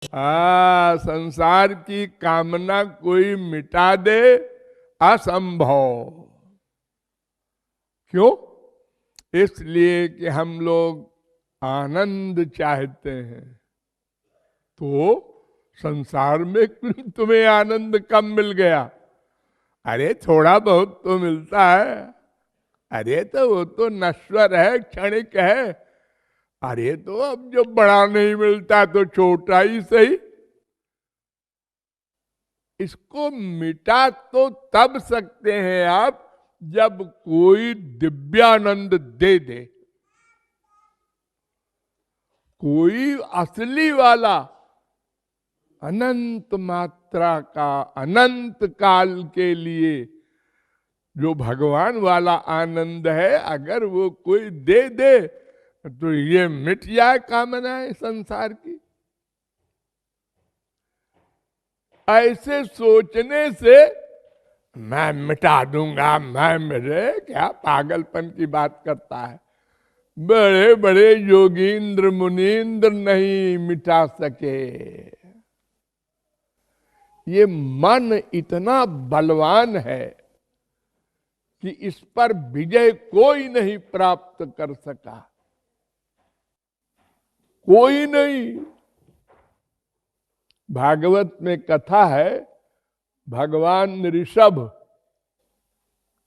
संसार की कामना कोई मिटा दे, असंभव। क्यों? इसलिए कि हम लोग आनंद चाहते हैं। तो संसार में तुम्हें आनंद कब मिल गया? अरे थोड़ा बहुत तो मिलता है। अरे तो वो तो नश्वर है, क्षणिक है। अरे तो अब जो बड़ा नहीं मिलता तो छोटा ही सही। इसको मिटा तो तब सकते हैं आप जब कोई दिव्यानंद दे दे, कोई असली वाला अनंत मात्रा का, अनंत काल के लिए जो भगवान वाला आनंद है, अगर वो कोई दे दे तो ये मिट जाए कामनाएं संसार की। ऐसे सोचने से मैं मिटा दूंगा, मैं, मेरे क्या पागलपन की बात करता है। बड़े बड़े योगींद्र मुनींद्र नहीं मिटा सके। ये मन इतना बलवान है कि इस पर विजय कोई नहीं प्राप्त कर सका, कोई नहीं। भागवत में कथा है, भगवान ऋषभ,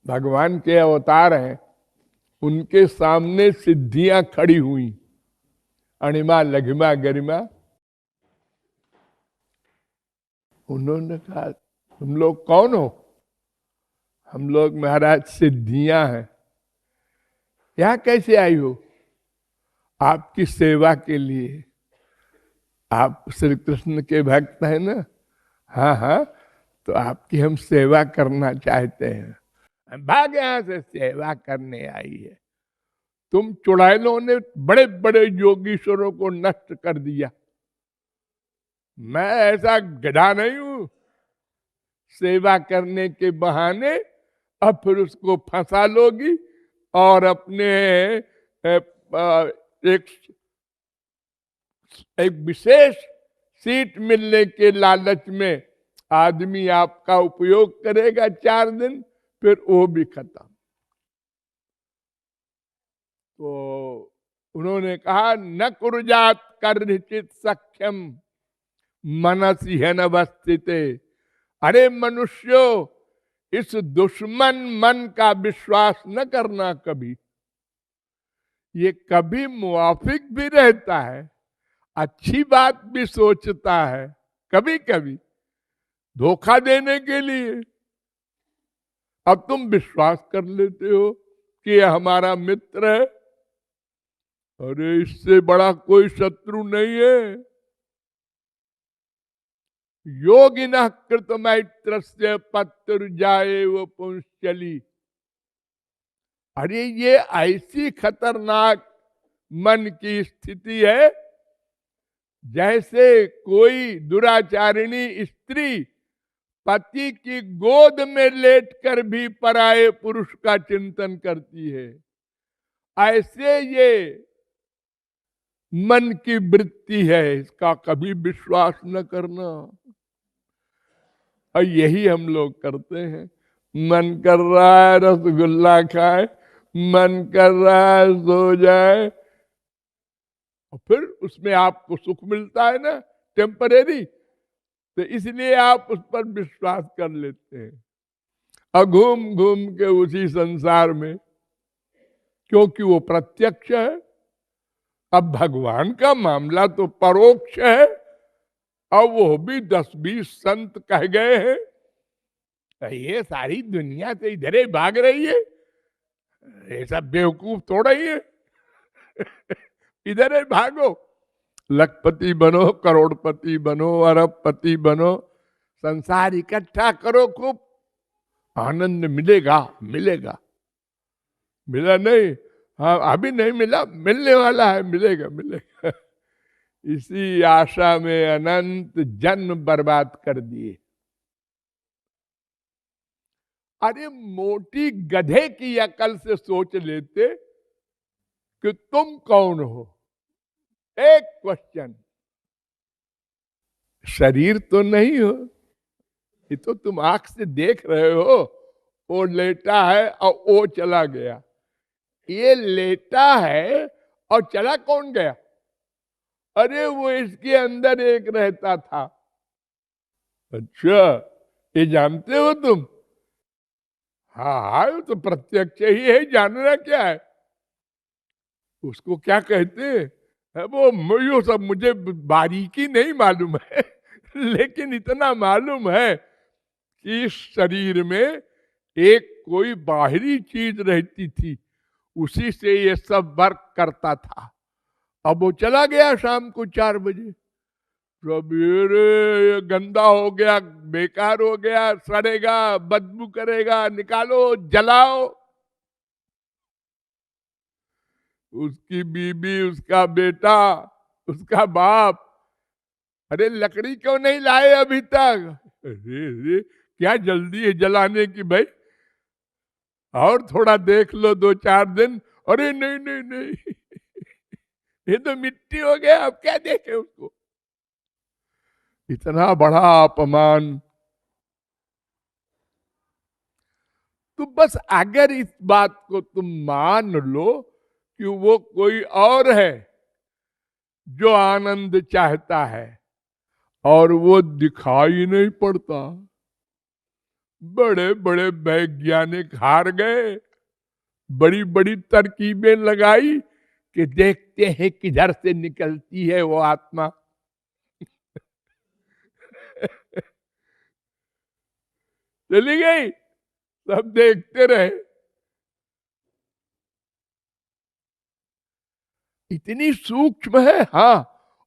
भगवान के अवतार हैं, उनके सामने सिद्धियां खड़ी हुई, अणिमा लघिमा गरिमा। उन्होंने कहा तुम लोग कौन हो? हम लोग महाराज सिद्धियां हैं। यहां कैसे आई हो? आपकी सेवा के लिए। आप श्री कृष्ण के भक्त हैं ना? हाँ हाँ, तो आपकी हम सेवा करना चाहते हैं। भाग यहां से, सेवा करने आई है। तुम चुड़ैलों ने बड़े बड़े योगीश्वरों को नष्ट कर दिया। मैं ऐसा गधा नहीं हूं, सेवा करने के बहाने अब फिर उसको फंसा लोगी और अपने एक एक विशेष सीट मिलने के लालच में आदमी आपका उपयोग करेगा 4 दिन, फिर वो भी खत्म। तो उन्होंने कहा न कुरुजात कर्णचित सख्यम मनसी है नवस्थित। अरे मनुष्यो, इस दुश्मन मन का विश्वास न करना कभी। ये कभी मुआफिक भी रहता है, अच्छी बात भी सोचता है, कभी कभी धोखा देने के लिए। अब तुम विश्वास कर लेते हो कि ये हमारा मित्र है। अरे इससे बड़ा कोई शत्रु नहीं है। योगिनः कृतमैत्रस्य पत्र जाए वो पुंश्चली। अरे ये ऐसी खतरनाक मन की स्थिति है जैसे कोई दुराचारिणी स्त्री पति की गोद में लेटकर भी पराये पुरुष का चिंतन करती है। ऐसे ये मन की वृत्ति है, इसका कभी विश्वास न करना। और यही हम लोग करते हैं। मन कर रहा है रसगुल्ला खाए, मन कर रहा है सो जाए, और फिर उसमें आपको सुख मिलता है ना, टेम्परेरी, तो इसलिए आप उस पर विश्वास कर लेते हैं और घूम घूम के उसी संसार में, क्योंकि वो प्रत्यक्ष है। अब भगवान का मामला तो परोक्ष है, और वो भी 10-20 संत कह गए हैं। ये सारी दुनिया से इधर ही भाग रही है, ये सब बेवकूफ थोड़ा ही है। इधर ही भागो, लखपति बनो, करोड़पति बनो, अरबपति बनो, संसार इकट्ठा करो खूब, आनंद मिलेगा। मिलेगा, मिला नहीं? हाँ अभी नहीं मिला, मिलने वाला है, मिलेगा मिलेगा। इसी आशा में अनंत जन्म बर्बाद कर दिए। अरे मोटी गधे की अकल से सोच लेते कि तुम कौन हो। एक क्वेश्चन, शरीर तो नहीं हो, ये तो तुम आंख से देख रहे हो। वो लेटा है और वो चला गया, ये लेटा है और चला कौन गया? अरे वो इसके अंदर एक रहता था। अच्छा, ये जानते हो तुम? हाँ हाँ, वो तो प्रत्यक्ष ही है, जानना क्या है? उसको क्या कहते हैं वो यो सब मुझे बारीकी नहीं मालूम है लेकिन इतना मालूम है कि इस शरीर में एक कोई बाहरी चीज रहती थी, उसी से ये सब वर्क करता था। अब वो चला गया शाम को 4 बजे। सवेरे ये गंदा हो गया, बेकार हो गया, सड़ेगा, बदबू करेगा, निकालो, जलाओ। उसकी बीबी, उसका बेटा, उसका बाप, अरे लकड़ी क्यों नहीं लाए अभी तक? अरे क्या जल्दी है जलाने की भाई, और थोड़ा देख लो 2-4 दिन। अरे नहीं नहीं नहीं ये तो मिट्टी हो गया, अब क्या देखे उसको? इतना बड़ा अपमान। तो बस अगर इस बात को तुम मान लो कि वो कोई और है जो आनंद चाहता है और वो दिखाई नहीं पड़ता। बड़े बड़े वैज्ञानिक हार गए, बड़ी बड़ी तरकीबें लगाई कि देखते हैं किधर से निकलती है वो आत्मा। चली गई, सब देखते रहे। इतनी सूक्ष्म है, हाँ,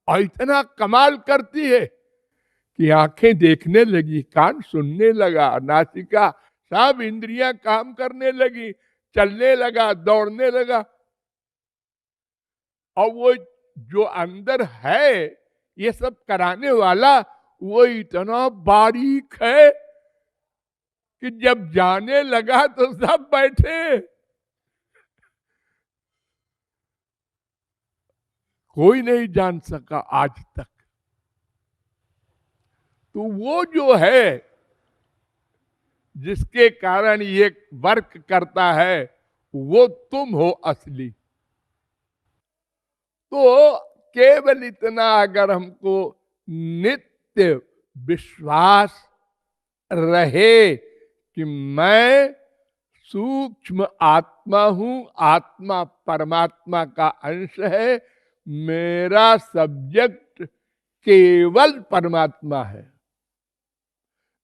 और इतना कमाल करती है कि आंखें देखने लगी, कान सुनने लगा, नासिका, सब इंद्रियां काम करने लगी, चलने लगा, दौड़ने लगा। और वो जो अंदर है ये सब कराने वाला, वो इतना बारीक है कि जब जाने लगा तो सब बैठे, कोई नहीं जान सका आज तक। तो वो जो है जिसके कारण ये वर्क करता है, वो तुम हो असली। तो केवल इतना अगर हमको नित्य विश्वास रहे कि मैं सूक्ष्म आत्मा हूं, आत्मा परमात्मा का अंश है, मेरा सब्जेक्ट केवल परमात्मा है।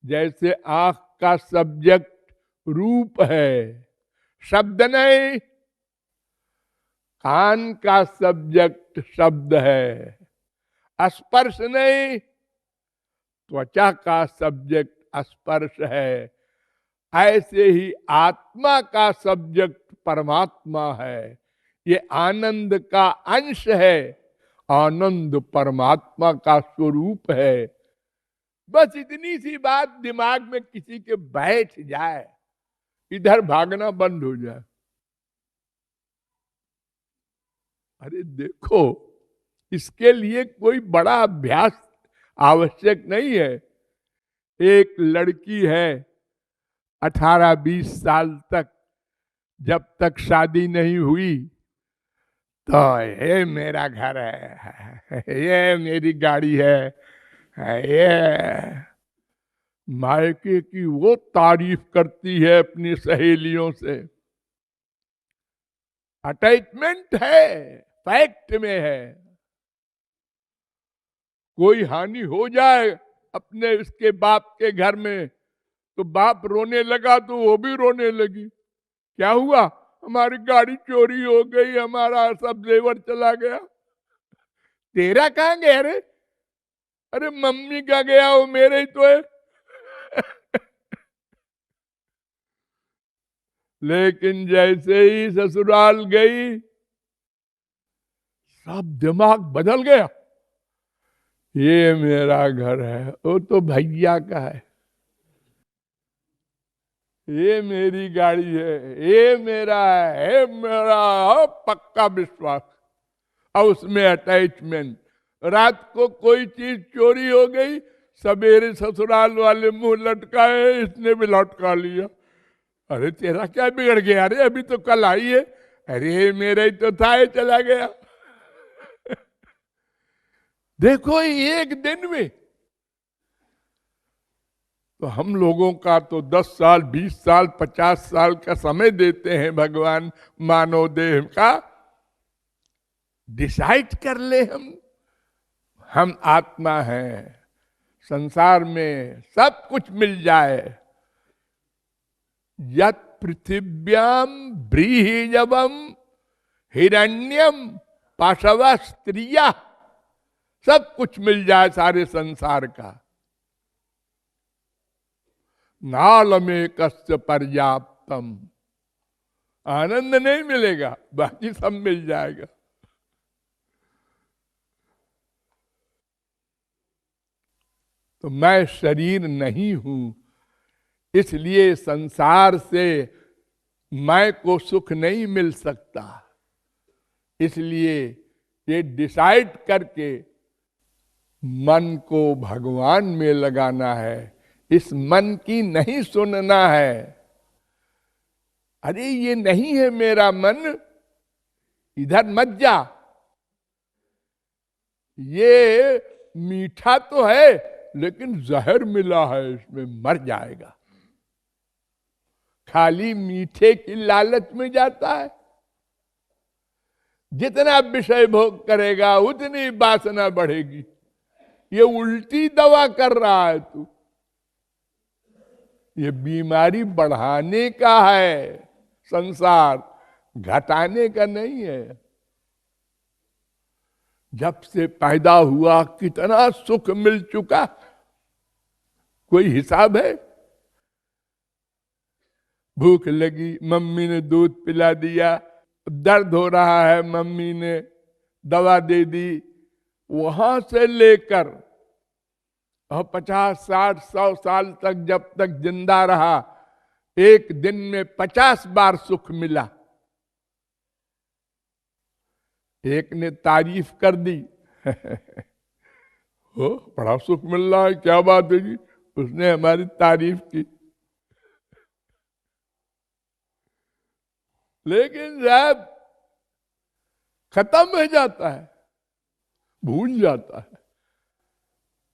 जैसे आंख का सब्जेक्ट रूप है, शब्द नहीं, कान का सब्जेक्ट शब्द है, स्पर्श नहीं, त्वचा का सब्जेक्ट स्पर्श है। ऐसे ही आत्मा का सब्जेक्ट परमात्मा है, ये आनंद का अंश है, आनंद परमात्मा का स्वरूप है। बस इतनी सी बात दिमाग में किसी के बैठ जाए, इधर भागना बंद हो जाए। अरे देखो, इसके लिए कोई बड़ा अभ्यास आवश्यक नहीं है। एक लड़की है 18-20 साल तक, जब तक शादी नहीं हुई तो ये मेरा घर है, ये मेरी गाड़ी है, ये मायके की वो तारीफ करती है अपनी सहेलियों से। अटैचमेंट है, फैक्ट में है। कोई हानि हो जाए अपने इसके बाप के घर में तो बाप रोने लगा तो वो भी रोने लगी। क्या हुआ? हमारी गाड़ी चोरी हो गई, हमारा सब जेवर चला गया। तेरा कहाँ गया रे? अरे मम्मी का गया, वो मेरे ही तो है। लेकिन जैसे ही ससुराल गई, सब दिमाग बदल गया। ये मेरा घर है, वो तो भैया का है। ये मेरी गाड़ी है, ये मेरा है, ये मेरा पक्का विश्वास। और उसमें अटैचमेंट, रात को कोई चीज चोरी हो गई, सवेरे ससुराल वाले मुंह लटकाए, इसने भी लटका लिया। अरे तेरा क्या बिगड़ गया? अरे अभी तो कल आई है। अरे मेरा ही तो था, ये चला गया। देखो एक दिन में तो हम लोगों का तो 10 साल 20 साल 50 साल का समय देते हैं भगवान मानव देह का। डिसाइड कर ले हम आत्मा हैं, संसार में सब कुछ मिल जाए। यत् पृथिव्याम ब्रीहिजवम हिरण्यम पाशव स्त्रिया, सब कुछ मिल जाए सारे संसार का, नाल में कस्य पर्याप्तम, आनंद नहीं मिलेगा, बाकी सब मिल जाएगा। तो मैं शरीर नहीं हूं, इसलिए संसार से मैं को सुख नहीं मिल सकता। इसलिए ये डिसाइड करके मन को भगवान में लगाना है, इस मन की नहीं सुनना है। अरे ये नहीं है मेरा मन, इधर मत जा, ये मीठा तो है लेकिन जहर मिला है, इसमें मर जाएगा। खाली मीठे की लालच में जाता है, जितना विषय भोग करेगा उतनी वासना बढ़ेगी। ये उल्टी दवा कर रहा है तू, ये बीमारी बढ़ाने का है संसार, घटाने का नहीं है। जब से पैदा हुआ कितना सुख मिल चुका, कोई हिसाब है? भूख लगी, मम्मी ने दूध पिला दिया, दर्द हो रहा है, मम्मी ने दवा दे दी। वहां से लेकर और 50 60 100 साल तक जब तक जिंदा रहा, एक दिन में 50 बार सुख मिला। एक ने तारीफ कर दी, हो बड़ा सुख मिल रहा है, क्या बात है जी, उसने हमारी तारीफ की। लेकिन जब खत्म हो जाता है, भूल जाता है।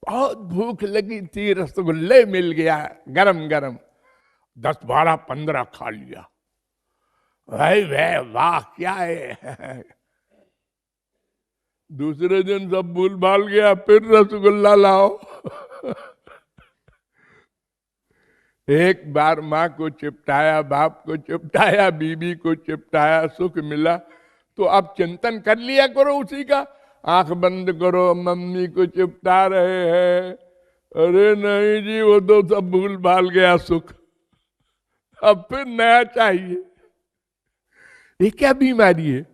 बहुत भूख लगी थी, रसगुल्ले मिल गया गरम गरम, 10 12 15 खा लिया, भाई वह वाह क्या है। दूसरे दिन सब भूल भाल गया, फिर रसगुल्ला लाओ। एक बार माँ को चिपटाया, बाप को चिपटाया, बीबी को चिपटाया, सुख मिला। तो अब चिंतन कर लिया करो उसी का, आंख बंद करो, मम्मी को चिपटा रहे हैं, अरे नहीं जी वो तो सब भूल भाल गया सुख, अब फिर नया चाहिए। ये क्या बीमारी है?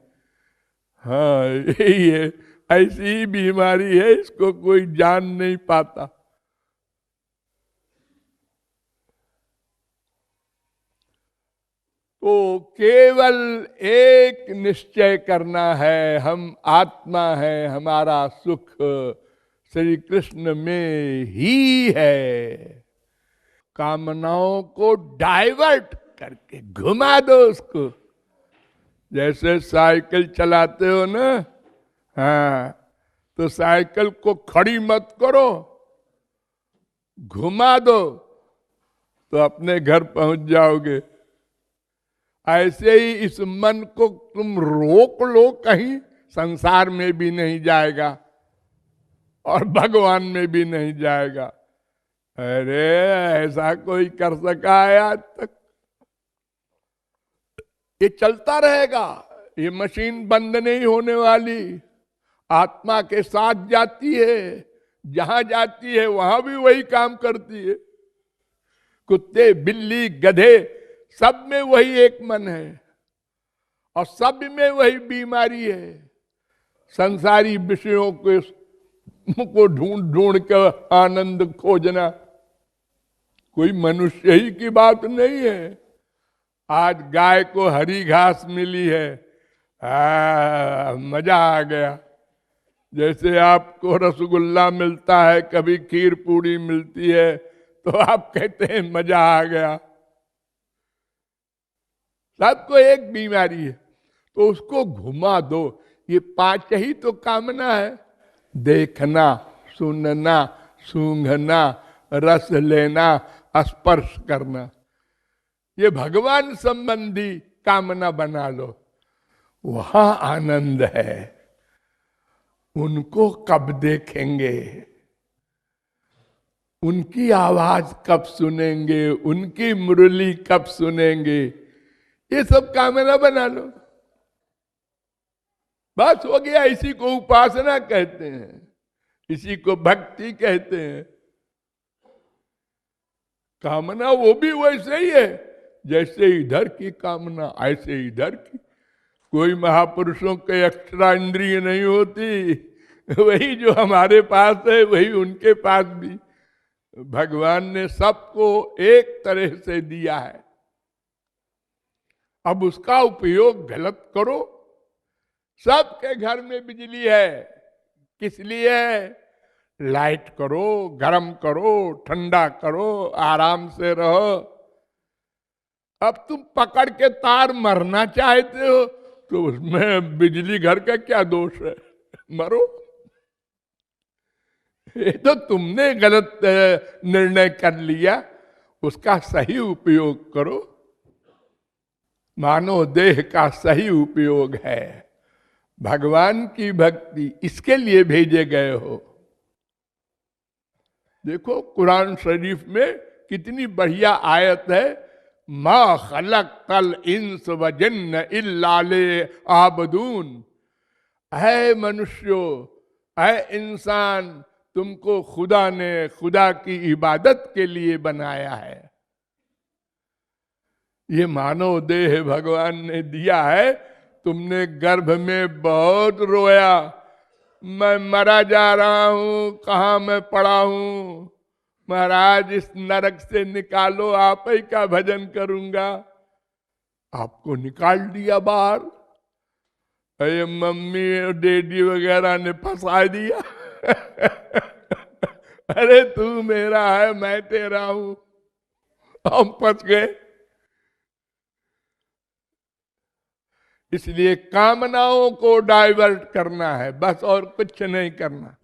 हाँ यही है, ऐसी ही बीमारी है, इसको कोई जान नहीं पाता। तो केवल एक निश्चय करना है, हम आत्मा है, हमारा सुख श्री कृष्ण में ही है। कामनाओं को डाइवर्ट करके घुमा दो उसको, जैसे साइकिल चलाते हो ना, हाँ, तो साइकिल को खड़ी मत करो, घुमा दो तो अपने घर पहुंच जाओगे। ऐसे ही इस मन को तुम रोक लो, कहीं संसार में भी नहीं जाएगा और भगवान में भी नहीं जाएगा। अरे ऐसा कोई कर सका है आज तक? ये चलता रहेगा, ये मशीन बंद नहीं होने वाली। आत्मा के साथ जाती है, जहां जाती है वहां भी वही काम करती है। कुत्ते बिल्ली गधे सब में वही एक मन है और सब में वही बीमारी है। संसारी विषयों को ढूंढ ढूंढ कर आनंद खोजना कोई मनुष्य ही की बात नहीं है। आज गाय को हरी घास मिली है, मजा आ गया, जैसे आपको रसगुल्ला मिलता है, कभी खीर पूड़ी मिलती है, तो आप कहते हैं मजा आ गया। सबको एक बीमारी है, तो उसको घुमा दो। ये 5 ही तो कामना है, देखना, सुनना, सूंघना, रस लेना, स्पर्श करना। ये भगवान संबंधी कामना बना लो, वहां आनंद है। उनको कब देखेंगे, उनकी आवाज कब सुनेंगे, उनकी मुरली कब सुनेंगे, ये सब कामना बना लो, बस हो गया। इसी को उपासना कहते हैं, इसी को भक्ति कहते हैं। कामना वो भी वैसे ही है, जैसे इधर की कामना ऐसे इधर की। कोई महापुरुषों के एक्स्ट्रा इंद्रिय नहीं होती, वही जो हमारे पास है वही उनके पास भी। भगवान ने सबको एक तरह से दिया है, अब उसका उपयोग गलत करो। सबके घर में बिजली है, किस लिए? लाइट करो, गर्म करो, ठंडा करो, आराम से रहो। अब तुम पकड़ के तार मरना चाहते हो, तो उसमें बिजली घर का क्या दोष है? मरो। ये तो तुमने गलत निर्णय कर लिया, उसका सही उपयोग करो। मानव देह का सही उपयोग है भगवान की भक्ति, इसके लिए भेजे गए हो। देखो कुरान शरीफ में कितनी बढ़िया आयत है, मा खलक़ल इंस व जिन्न इल्ला लियअबुदून। है मनुष्यों, है इंसान, तुमको खुदा ने खुदा की इबादत के लिए बनाया है। ये मानव देह भगवान ने दिया है। तुमने गर्भ में बहुत रोया, मैं मरा जा रहा हूं, कहां मैं पड़ा हूं, महाराज इस नरक से निकालो, आप ही का भजन करूंगा। आपको निकाल दिया बाहर। अरे मम्मी और डैडी वगैरह ने फंसा दिया। अरे तू मेरा है, मैं तेरा हूं, हम फंस गए। इसलिए कामनाओं को डाइवर्ट करना है, बस, और कुछ नहीं करना।